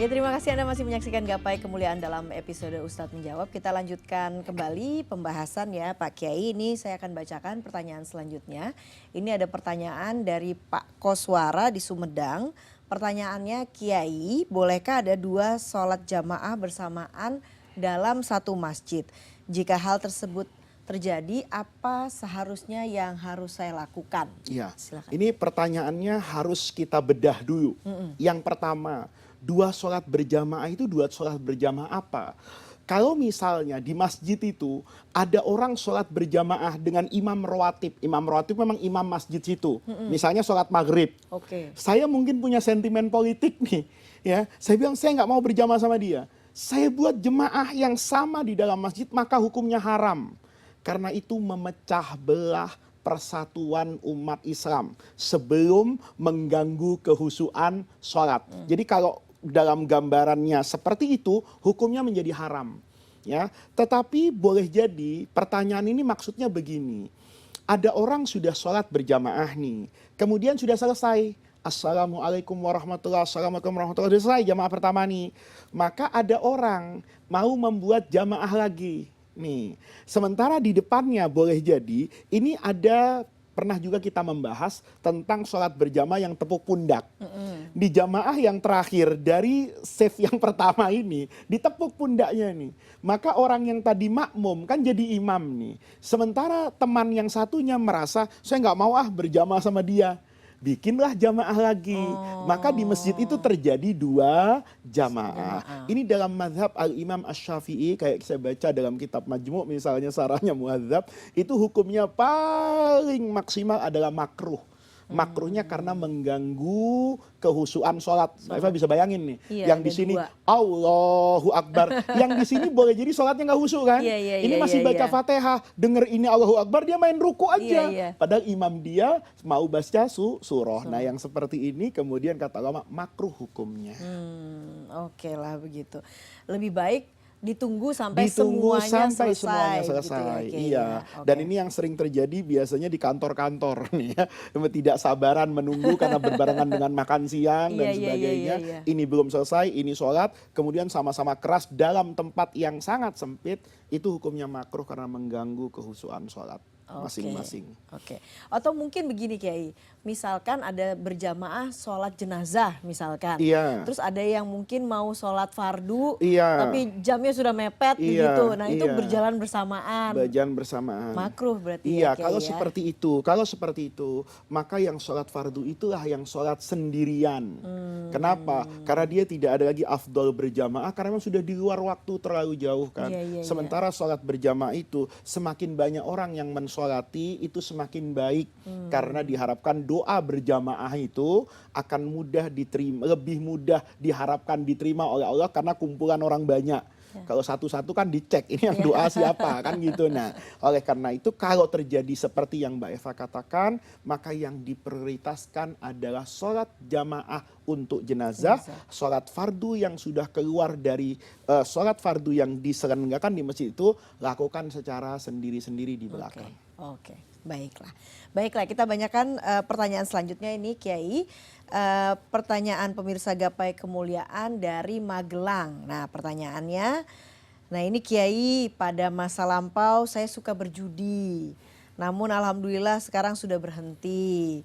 Ya, terima kasih Anda masih menyaksikan Gapai Kemuliaan dalam episode Ustadz Menjawab. Kita lanjutkan kembali pembahasan ya Pak Kiai. Ini saya akan bacakan pertanyaan selanjutnya. Ini ada pertanyaan dari Pak Koswara di Sumedang. Pertanyaannya, Kiai, bolehkah ada 2 sholat jamaah bersamaan dalam satu masjid? Jika hal tersebut terjadi, apa seharusnya yang harus saya lakukan? Iya, Silakan. ini pertanyaannya harus kita bedah dulu. Yang pertama, 2 sholat berjamaah itu 2 sholat berjamaah apa? Kalau misalnya di masjid itu ada orang sholat berjamaah dengan imam rawatib. Imam rawatib memang imam masjid situ. Misalnya sholat maghrib. Oke. Saya mungkin punya sentimen politik nih. Ya, saya bilang saya nggak mau berjamaah sama dia. Saya buat jemaah yang sama di dalam masjid, maka hukumnya haram. Karena itu memecah belah persatuan umat Islam sebelum mengganggu kehusuan sholat. Jadi kalau dalam gambarannya seperti itu, hukumnya menjadi haram. Ya, tetapi boleh jadi pertanyaan ini maksudnya begini. Ada orang sudah sholat berjamaah nih, kemudian sudah selesai. Assalamualaikum warahmatullahi wabarakatuh. Assalamualaikum warahmatullahi wabarakatuh. Selesai jamaah pertama nih. Maka ada orang mau membuat jamaah lagi. Nih, sementara di depannya boleh jadi ini ada pernah juga kita membahas tentang sholat berjamaah yang tepuk pundak. Di jamaah yang terakhir dari save yang pertama ini ditepuk pundaknya nih. Maka orang yang tadi makmum kan jadi imam nih. Sementara teman yang satunya merasa saya nggak mau berjamaah sama dia. Bikinlah jamaah lagi. Maka di masjid itu terjadi 2 jamaah. Ini dalam mazhab Al-Imam Asy-Syafi'i, kayak saya baca dalam kitab Majmu' misalnya sarahnya muadzab, itu hukumnya paling maksimal adalah makruh. Makruhnya karena mengganggu kehusuan sholat. Eva bisa bayangin nih, Iya, yang di ada sini 2. Allahu Akbar, yang di sini boleh jadi sholatnya nggak husu kan? Iya, Ini iya, masih iya, baca iya. Fatihah, denger ini Allahu Akbar, dia main ruku aja. Iya, iya. Padahal imam dia mau baca surah. Nah yang seperti ini kemudian kata ulama makruh hukumnya. Oke lah begitu. Lebih baik ditunggu sampai Ditunggu semuanya sampai selesai. semuanya gitu selesai. ya, Kiai, Iya. ya. Oke. Dan ini yang sering terjadi biasanya di kantor-kantor nih ya. Tidak sabaran menunggu karena berbarengan dengan makan siang dan Iya, iya, iya, sebagainya. iya, iya. Ini belum selesai, ini sholat. Kemudian sama-sama keras dalam tempat yang sangat sempit. Itu hukumnya makruh karena mengganggu kehusuan sholat masing-masing. Oke. Atau mungkin begini Kiai, misalkan ada berjamaah sholat jenazah misalkan. Iya. Terus ada yang mungkin mau sholat fardu, Iya. tapi jamnya sudah mepet Iya, begitu. Nah itu iya. berjalan bersamaan. Bajan bersamaan. Makruh berarti Iya, ya Kiai kalau ya. seperti itu, kalau seperti itu, maka yang sholat fardu itulah yang sholat sendirian. Kenapa? Karena dia tidak ada lagi afdol berjamaah karena memang sudah di luar waktu terlalu jauh kan. Iya, iya, iya. Sementara sholat berjamaah itu semakin banyak orang yang mensolati itu semakin baik karena diharapkan doa berjamaah itu akan mudah diterima, lebih mudah diharapkan diterima oleh Allah karena kumpulan orang banyak. Kalau satu-satu kan dicek ini yang doa siapa kan gitu. Nah, oleh karena itu kalau terjadi seperti yang Mbak Eva katakan, maka yang diprioritaskan adalah sholat jamaah untuk jenazah, sholat fardu yang sudah keluar dari sholat fardu yang diselenggarakan di masjid itu lakukan secara sendiri-sendiri di belakang. Oke, baiklah. Baiklah, kita bacakan pertanyaan selanjutnya ini Kiai. Pertanyaan pemirsa Gapai Kemuliaan dari Magelang. Nah, pertanyaannya, nah ini Kiai, pada masa lampau saya suka berjudi. Namun alhamdulillah sekarang sudah berhenti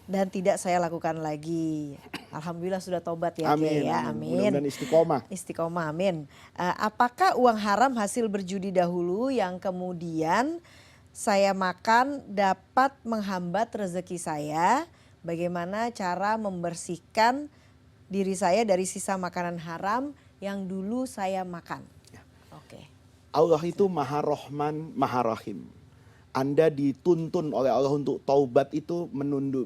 dan tidak saya lakukan lagi. Alhamdulillah sudah tobat ya Amin, Kiai ya. amin. Amin. Mudah-mudahan istiqomah. Istiqomah, amin. Apakah uang haram hasil berjudi dahulu yang kemudian saya makan dapat menghambat rezeki saya? Bagaimana cara membersihkan diri saya dari sisa makanan haram yang dulu saya makan? Oke. Allah itu Maha Rahman, Maha Rahim. Anda dituntun oleh Allah untuk taubat itu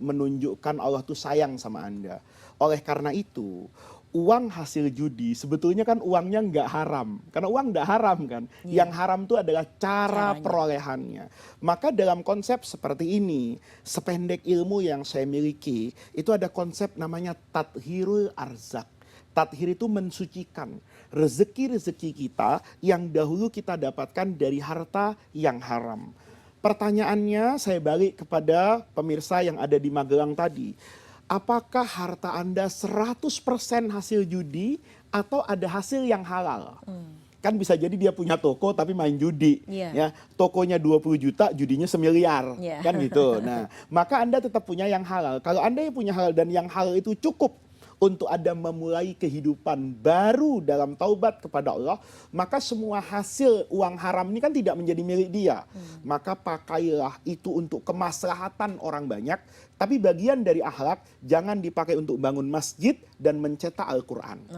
menunjukkan Allah itu sayang sama Anda. Oleh karena itu, uang hasil judi sebetulnya kan uangnya nggak haram. Karena uang nggak haram kan. Yang haram itu adalah cara perolehannya. Maka dalam konsep seperti ini, sependek ilmu yang saya miliki, itu ada konsep namanya tathirul arzak. Tathir itu mensucikan rezeki-rezeki kita yang dahulu kita dapatkan dari harta yang haram. Pertanyaannya saya balik kepada pemirsa yang ada di Magelang tadi. Apakah harta Anda 100% hasil judi atau ada hasil yang halal. Kan bisa jadi dia punya toko tapi main judi, ya tokonya 20 juta, judinya semiliar, kan gitu. Nah, maka Anda tetap punya yang halal. Kalau Anda yang punya halal dan yang halal itu cukup untuk Anda memulai kehidupan baru dalam taubat kepada Allah, maka semua hasil uang haram ini kan tidak menjadi milik dia. Maka pakailah itu untuk kemaslahatan orang banyak, tapi bagian dari akhlak jangan dipakai untuk bangun masjid dan mencetak Al-Quran.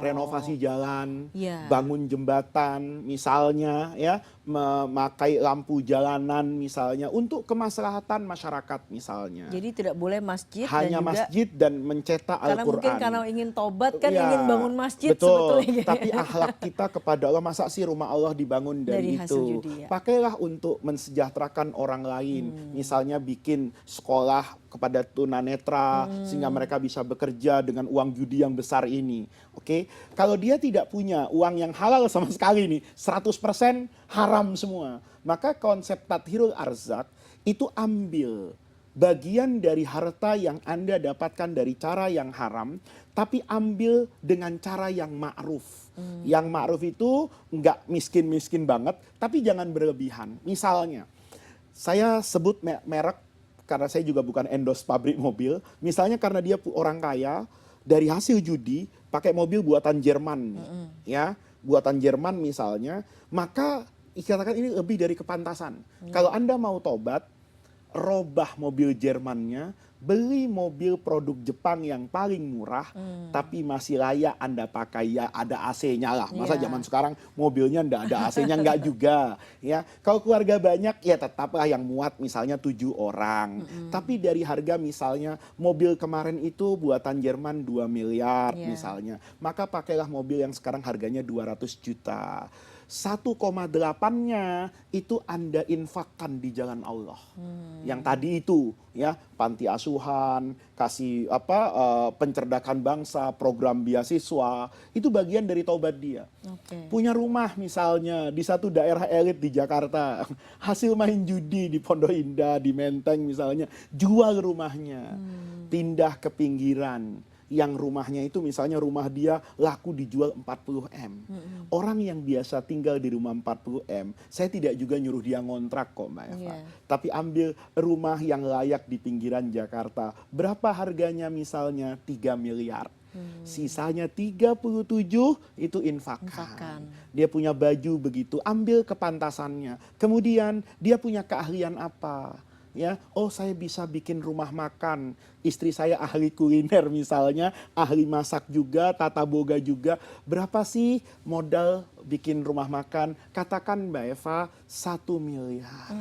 Renovasi jalan, bangun jembatan misalnya, ya, memakai lampu jalanan misalnya untuk kemaslahatan masyarakat misalnya. Jadi tidak boleh masjid hanya dan juga masjid dan mencetak Al-Quran. Karena mungkin karena ingin tobat kan ingin bangun masjid betul, sebetulnya. Tapi akhlak kita kepada Allah, masa sih rumah Allah dibangun dari itu? Judi, Pakailah untuk mensejahterakan orang lain. Misalnya bikin sekolah kepada tunanetra sehingga mereka bisa bekerja dengan uang judi yang besar ini. Oke, kalau dia tidak punya uang yang halal sama sekali nih, 100% haram semua, maka konsep tathirul arzak itu ambil bagian dari harta yang Anda dapatkan dari cara yang haram, tapi ambil dengan cara yang ma'ruf. Yang ma'ruf itu enggak miskin-miskin banget, tapi jangan berlebihan. Misalnya, saya sebut merek karena saya juga bukan endorse pabrik mobil. Misalnya karena dia orang kaya, dari hasil judi pakai mobil buatan Jerman, ya, buatan Jerman misalnya, maka dikatakan ini lebih dari kepantasan. Kalau Anda mau tobat, robah mobil Jermannya, beli mobil produk Jepang yang paling murah, tapi masih layak Anda pakai, ya ada AC-nya lah. Masa zaman sekarang mobilnya ndak ada AC-nya, enggak juga. Ya, kalau keluarga banyak ya tetaplah yang muat misalnya 7 orang. Tapi dari harga misalnya mobil kemarin itu buatan Jerman 2 miliar misalnya, maka pakailah mobil yang sekarang harganya 200 juta. 1,8-nya itu Anda infakkan di jalan Allah. Yang tadi itu, ya, panti asuhan, kasih pencerdakan bangsa, program beasiswa, itu bagian dari taubat dia. Punya rumah misalnya di satu daerah elit di Jakarta, hasil main judi di Pondok Indah, di Menteng misalnya, jual rumahnya, pindah ke pinggiran. Yang rumahnya itu misalnya rumah dia laku dijual 40 M. Orang yang biasa tinggal di rumah 40 M, saya tidak juga nyuruh dia ngontrak kok Mbak Eva. Tapi ambil rumah yang layak di pinggiran Jakarta. Berapa harganya misalnya 3 miliar. Sisanya 37 itu infakkan. Dia punya baju begitu, ambil kepantasannya. Kemudian dia punya keahlian apa? Ya, oh saya bisa bikin rumah makan, istri saya ahli kuliner misalnya, ahli masak juga, tata boga juga. Berapa sih modal bikin rumah makan? Katakan Mbak Eva 1 miliar.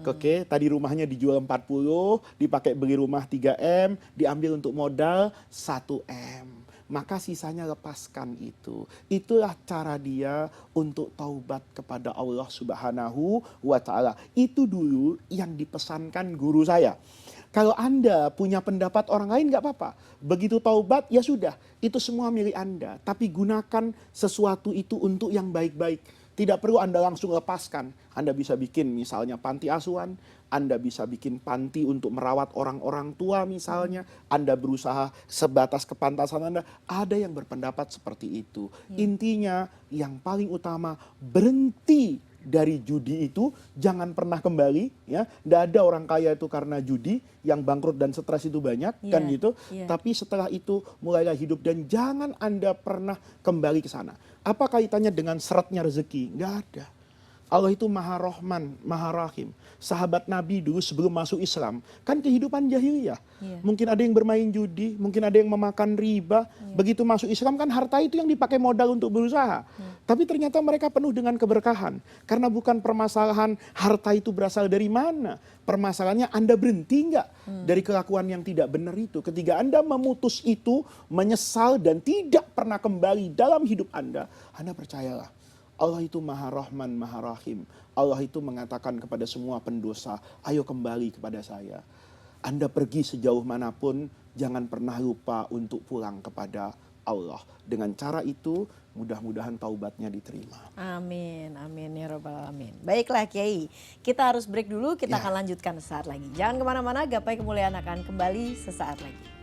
Oke, tadi rumahnya dijual 40, dipakai beli rumah 3 M, diambil untuk modal 1 M. Maka sisanya lepaskan itu. Itulah cara dia untuk taubat kepada Allah Subhanahu wa ta'ala. Itu dulu yang dipesankan guru saya. Kalau Anda punya pendapat orang lain nggak apa-apa. Begitu taubat ya sudah, itu semua milik Anda. Tapi gunakan sesuatu itu untuk yang baik-baik. Tidak perlu Anda langsung lepaskan. Anda bisa bikin misalnya panti asuhan, Anda bisa bikin panti untuk merawat orang-orang tua misalnya. Anda berusaha sebatas kepantasan Anda. Ada yang berpendapat seperti itu. Intinya yang paling utama, berhenti dari judi itu, jangan pernah kembali, ya. Nggak ada orang kaya itu karena judi, yang bangkrut dan stres itu banyak, kan gitu. Tapi setelah itu mulailah hidup dan jangan Anda pernah kembali ke sana. Apa kaitannya dengan seretnya rezeki? Nggak ada. Allah itu Maha Rahman, Maha Rahim. Sahabat Nabi dulu sebelum masuk Islam, kan kehidupan jahiliyah. Mungkin ada yang bermain judi, mungkin ada yang memakan riba. Begitu masuk Islam kan harta itu yang dipakai modal untuk berusaha. Tapi ternyata mereka penuh dengan keberkahan. Karena bukan permasalahan harta itu berasal dari mana. Permasalahannya Anda berhenti nggak dari kelakuan yang tidak benar itu. Ketika Anda memutus itu, menyesal dan tidak pernah kembali dalam hidup Anda percayalah, Allah itu Maha Rahman, Maha Rahim. Allah itu mengatakan kepada semua pendosa, ayo kembali kepada saya. Anda pergi sejauh manapun, jangan pernah lupa untuk pulang kepada Allah. Dengan cara itu, mudah-mudahan taubatnya diterima. Amin, amin ya Rabbal Alamin. Baiklah Kiai, kita harus break dulu, kita akan lanjutkan sesaat lagi. Jangan kemana-mana, Gapai Kemuliaan akan kembali sesaat lagi.